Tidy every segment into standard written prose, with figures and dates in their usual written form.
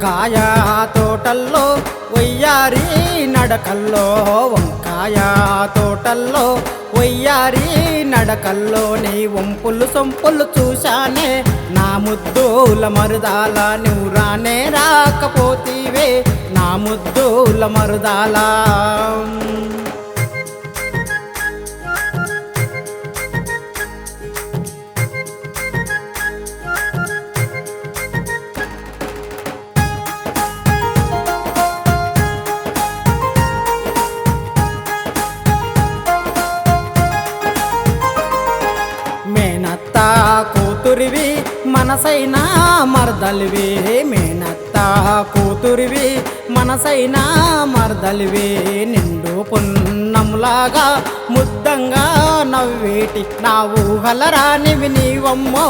వంకాయ తోటల్లో వయ్యారి నడకల్లో, వంకాయ తోటల్లో వయ్యారి నడకల్లో నీ వంపులు సొంపులు చూశానే నా ముద్దుల మరుదాల, నువ్వు రానే రాకపోతీవే నా ముద్దుల మరుదాల. మేనత్తా కూతురివి మనసైనా మరదలివి, మేనత్తా కూతురివి మనసైనా మరదలివి, నిండు పున్నములాగా ముద్దంగా నవ్వేటి నా ఊహల రానివి నీవమ్మో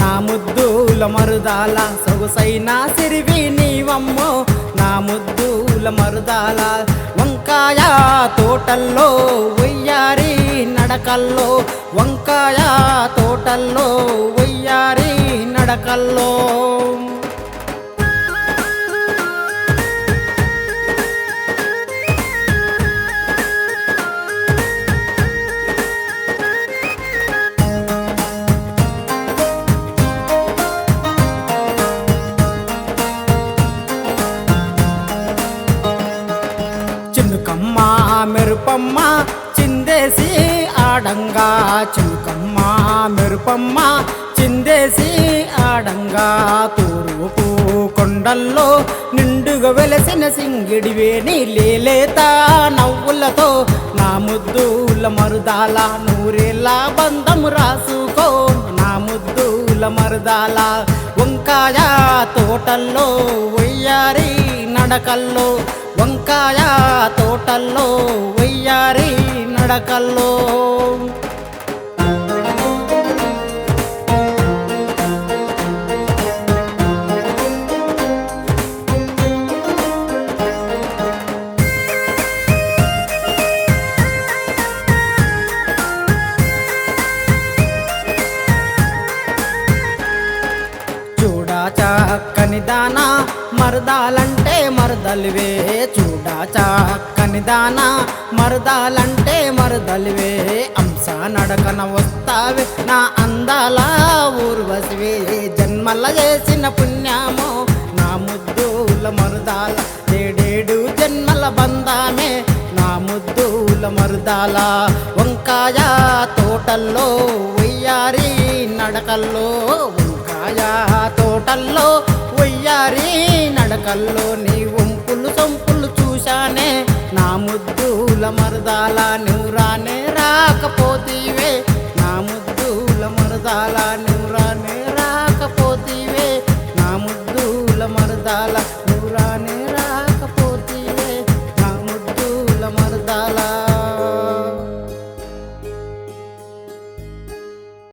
నా ముద్దుల మరుదాల, సొగసైన సిరివి నీవమ్మో నా ముద్దుల మరుదాల. వంకాయ తోటల్లో వయ్యారి నడకల్లో, వంకాయ తోటల్లో వయ్యారి నడకల్లో. చినుకమ్మ మెరుపమ్మ చిందేసి ఆడంగా, చినుకమ్మ మెరుపమ్మ చిందేసి ఆడంగా, తూర్పు కొండల్లో నిండుగా వెలసిన సింగిడివే నీ లేలేత నవ్వులతో నా ముద్దుల మరుదాల, నూరేళ్ళ బంధము రాసుకో నా ముద్దుల మరుదాల. వంకాయ తోటల్లో వయ్యారి నడకల్లో, వంకాయ తోటల్లో వయ్యారి నడకల్లో. చూడా చక్కని దానా మరదాలంటే మరదలివే, చూడా చక్కని దానా మరదాలంటే మరదలివే, అంశ నడకన వస్తావే నా అందాల ఊర్వశివే, జన్మల చేసిన పుణ్యమో నా ముద్దుల మరుదాల, ఏడేడు జన్మల బంధామే నా ముద్దుల మరుదాల. వంకాయ తోటల్లో వయ్యారి నడకల్లో, వంకాయ తోటల్లో వయ్యారి నడకల్లో నీ వంపులు సొంపులు చూశానే నా ముద్దుల మరుదాల, నువ్వు రానే రాకపోతీవే నా ముద్దుల మరుదాల, నువ్వు రానే రాకపోతీవే నా ముద్దుల మరుదాల.